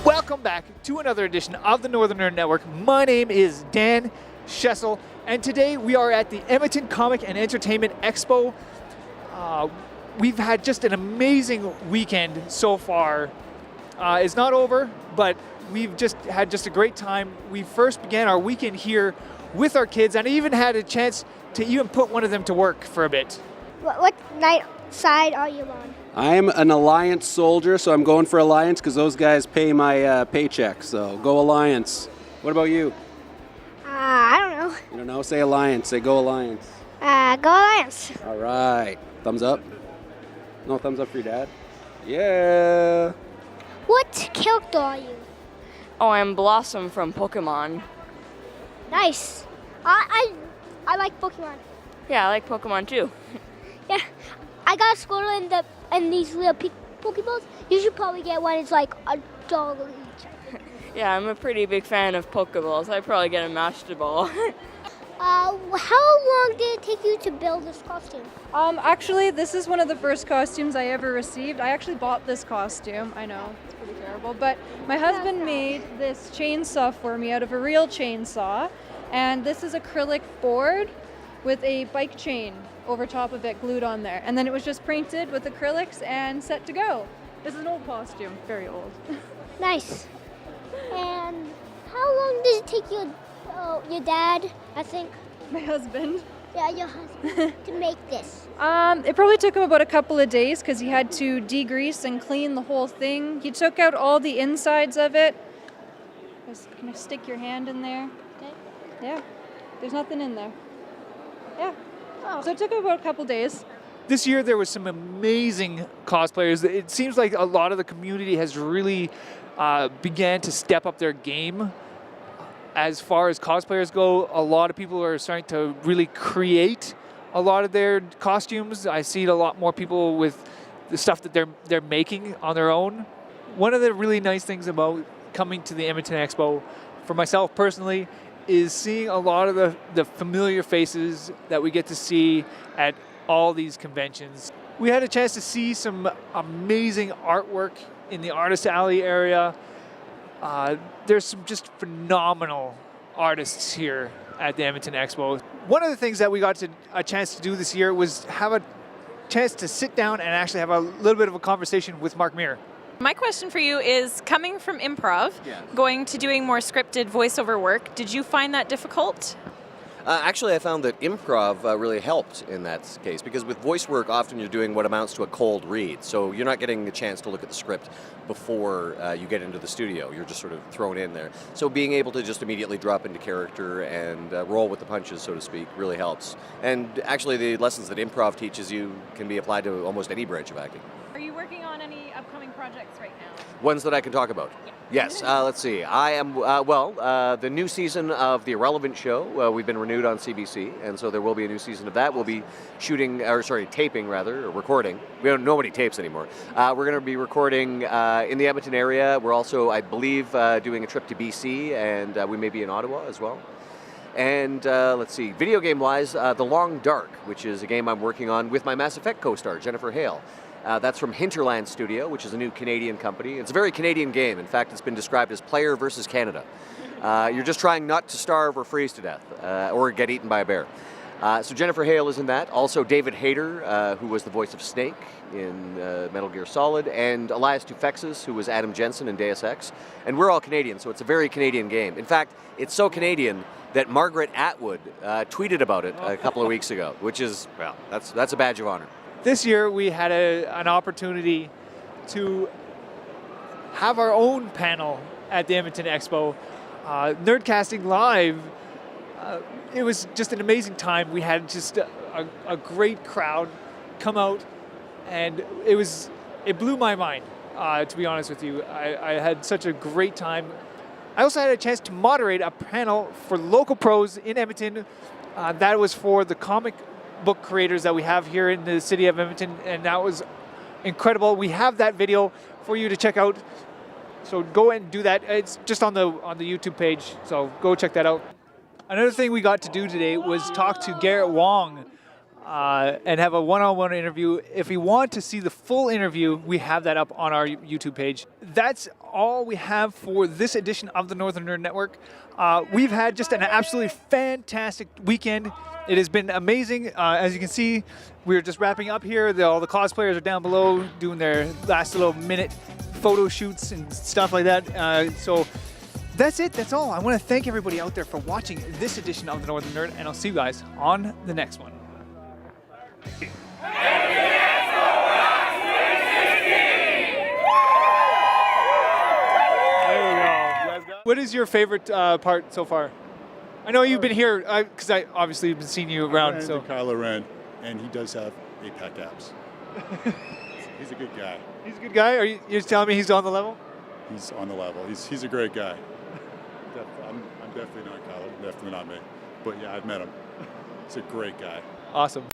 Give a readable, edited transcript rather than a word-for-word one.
Welcome back to another edition of the Northern Nerd Network. My name is Dan Schessel, and today we are at the Edmonton Comic and Entertainment Expo. We've had just an amazing weekend so far. It's not over, but we've just had a great time. We first began our weekend here with our kids, and I even had a chance to even put one of them to work for a bit. What night side are you on? I'm an Alliance soldier, so I'm going for Alliance because those guys pay my paycheck. So go Alliance. What about you? I don't know. You don't know? Say Alliance. Say go Alliance. Go Alliance. All right. Thumbs up? No thumbs up for your dad? Yeah. What character are you? Oh, I'm Blossom from Pokemon. Nice. I like Pokemon. Yeah, I like Pokemon too. Yeah. I got a Squirtle in these little Pokeballs. You should probably get one. It's like $1 each. Yeah, I'm a pretty big fan of Pokeballs. I'd probably get a Master Ball. How long did it take you to build this costume? Actually, this is one of the first costumes I ever received. I actually bought this costume. I know, it's pretty terrible. But my husband made this chainsaw for me out of a real chainsaw. And this is acrylic board with a bike chain over top of it glued on there. And then it was just painted with acrylics and set to go. This is an old costume, very old. Nice. And how long does it take your dad, I think? My husband. Yeah, your husband, to make this? It probably took him about a couple of days because he had to degrease and clean the whole thing. He took out all the insides of it. Can I stick your hand in there? Okay. Yeah, there's nothing in there. Yeah. Oh. So it took about a couple days. This year there was some amazing cosplayers. It seems like a lot of the community has really began to step up their game. As far as cosplayers go, a lot of people are starting to really create a lot of their costumes. I see a lot more people with the stuff that they're making on their own. One of the really nice things about coming to the Edmonton Expo, for myself personally, is seeing a lot of the familiar faces that we get to see at all these conventions. We had a chance to see some amazing artwork in the Artist Alley area. There's some just phenomenal artists here at the Edmonton Expo. One of the things that we got a chance to do this year was have a chance to sit down and actually have a little bit of a conversation with Mark Meer. My question for you is, coming from improv, going to doing more scripted voiceover work, did you find that difficult? Actually, I found that improv really helped in that case, because with voice work, often you're doing what amounts to a cold read. So you're not getting a chance to look at the script before you get into the studio. You're just sort of thrown in there. So being able to just immediately drop into character and roll with the punches, so to speak, really helps. And actually, the lessons that improv teaches you can be applied to almost any branch of acting. Are you working on any upcoming projects right now? Ones that I can talk about? Yeah. Yes, let's see. I am, the new season of The Irrelevant Show, we've been renewed on CBC, and so there will be a new season of that. We'll be taping rather, or recording. Nobody tapes anymore. We're going to be recording in the Edmonton area. We're also, I believe, doing a trip to BC, and we may be in Ottawa as well. And let's see, video game-wise, The Long Dark, which is a game I'm working on with my Mass Effect co-star, Jennifer Hale. That's from Hinterland Studio, which is a new Canadian company. It's a very Canadian game. In fact, it's been described as player versus Canada. You're just trying not to starve or freeze to death, or get eaten by a bear. So Jennifer Hale is in that. Also David Hayter, who was the voice of Snake in Metal Gear Solid, and Elias Toufexis, who was Adam Jensen in Deus Ex. And we're all Canadian, so it's a very Canadian game. In fact, it's so Canadian that Margaret Atwood tweeted about it a couple of weeks ago, which is, well, that's a badge of honor. This year we had an opportunity to have our own panel at the Edmonton Expo, Nerdcasting Live. It was just an amazing time. We had just a great crowd come out, and it blew my mind, to be honest with you. I had such a great time. I also had a chance to moderate a panel for local pros in Edmonton. That was for the comic book creators that we have here in the city of Edmonton, and that was incredible. We have that video for you to check out, so go and do that. It's just on the YouTube page, so go check that out. Another thing we got to do today was talk to Garrett Wang and have a one-on-one interview. If you want to see the full interview, we have that up on our YouTube page. That's all we have for this edition of the Northern Nerd Network. We've had just an absolutely fantastic weekend. It has been amazing. As you can see, we're just wrapping up here. All the cosplayers are down below doing their last little minute photo shoots and stuff like that. So that's it. That's all. I want to thank everybody out there for watching this edition of the Northern Nerd, and I'll see you guys on the next one. What is your favorite part so far? I know you've been here because I obviously have been seeing you around. So Kylo Ren, and he does have 8-pack abs. He's a good guy. He's a good guy. Are you just telling me he's on the level? He's on the level. He's a great guy. I'm definitely not Kylo. Definitely not me. But yeah, I've met him. He's a great guy. Awesome.